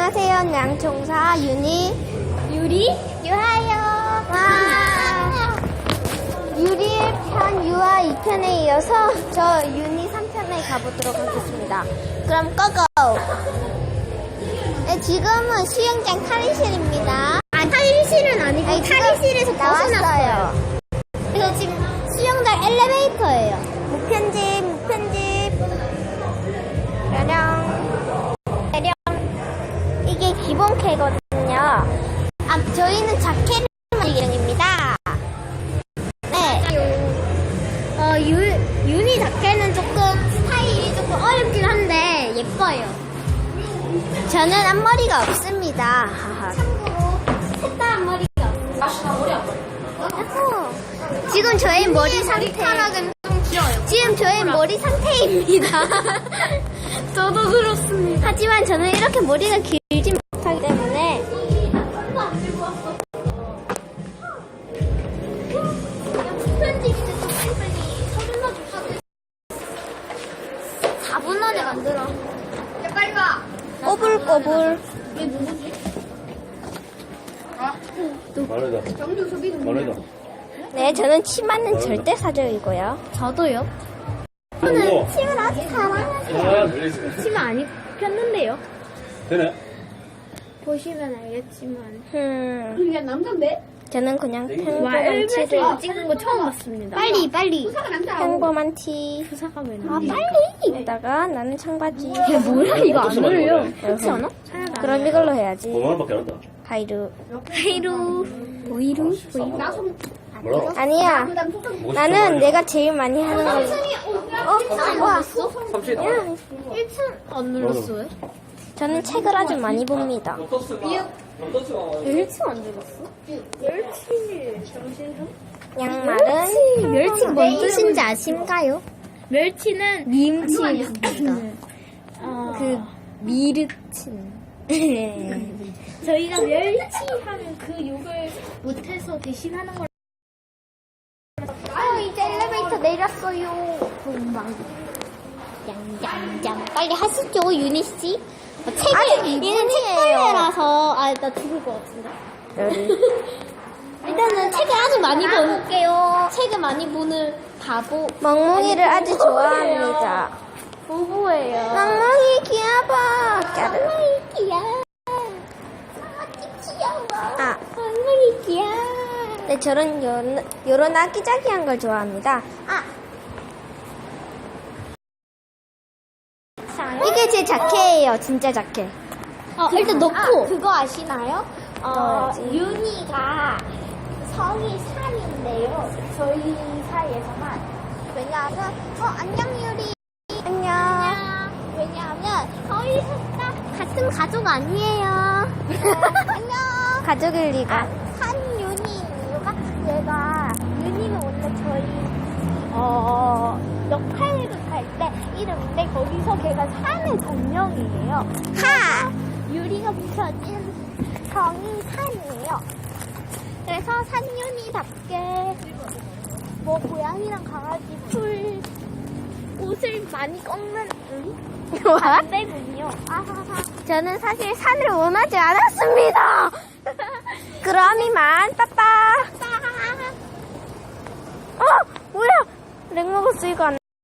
안녕하세요. 양총사 유리 유하요. 와. 유리의 편 유하 2편에 이어서 저 유니 3편에 가보도록 하겠습니다. 그럼 고고. 네, 지금은 수영장 탈의실입니다. 아, 탈의실은 아니고 탈의실에서 벗어났어요. 그래서 지금 수영장 엘리베이터예요. 무편집. 뾰령. 이게 기본 캐거든요. 아, 저희는 자켓을 만들 예정입니다. 네. 유니 자켓은 조금 스타일이 조금 어렵긴 한데 예뻐요. 저는 앞머리가 없습니다. 참고로 색다른 머리가 없어요. 지금 저의 머리 상태. 머리카락은 좀 길어요. 지금 저의 머리 상태입니다. 저도 그렇습니다. 하지만 저는 이렇게 머리가 길지 못하기 때문에 편집인데 좀 빨리 서둘러 주셔도 4분 안에 만들어. 야, 빨리 가. 꼬불꼬불. 얘 누구지? 말해다. 네, 저는 치마는 절대 사적이고요. 저도요. 저는 치마를 아주 사랑하세요. 치마 안 입혔는데요. 되네. 보시면 알겠지만. 그냥 남잔데? 저는 그냥 와, 평범한 엘베에서 티를. 찍은 거 처음 봤습니다. 빨리. 평범한 티. 부사가 왜 아, 나와? 빨리. 입다가 나는 청바지. 얘 뭐야? 이거 안 어쩌면 어울려. 안 그렇지 않아? 그럼 이걸로 해야지. 5만원밖에 안 한다. 하이루. 보이루? 뭐라고? 아니야. 나는 내가 제일 많이 하는 거. 와. 30. 1층 안 눌렀어요? 저는 책을 아주 많이 봅니다. 1층 안 눌렀어? 멸치 정신좀? 양말은 멸치 뭔 뜻인지 아신가요? 멸치는 김치입니다. 그 미르친. 저희가 멸치하면 그 욕을 못해서 대신하는 걸. 이제 엘리베이터 내렸어요. 금방. 양. 빨리 하시죠, 유니 씨. 얘는 책벌레라서 나 죽을 것 같은데. 일단은 책을 아주 많이 볼게요. 책을 많이 보는 바보. 멍멍이를 아주 좋아합니다. 보보예요. 멍멍이 귀여워. 멍멍이 귀여워. 아, 멍멍이 귀여워. 네, 저런 요런 아기자기한 걸 좋아합니다. 이게 제 자켓예요, 진짜 자켓. 일단 넣고. 그거 아시나요? 넣어야지. 윤희가 성이 산인데요. 저희 사이에서만. 왜냐하면, 안녕 유리. 안녕. 왜냐하면 저희 셋다 같은 가족 아니에요. 안녕. 가족일 리가. 산윤희 이유가 얘가 윤희는 원래 저희 역할을 할 때 이름인데 거기서 걔가 산의 전명이에요. 유리가 붙여진 성이 산이에요. 그래서 산윤희답게 뭐 고양이랑 강아지 풀 옷을 많이 꺾는 반대군요. 저는 사실 산을 원하지 않았습니다. 그럼 이만 빠빠. 뭐야? 렉 먹었어 이거 안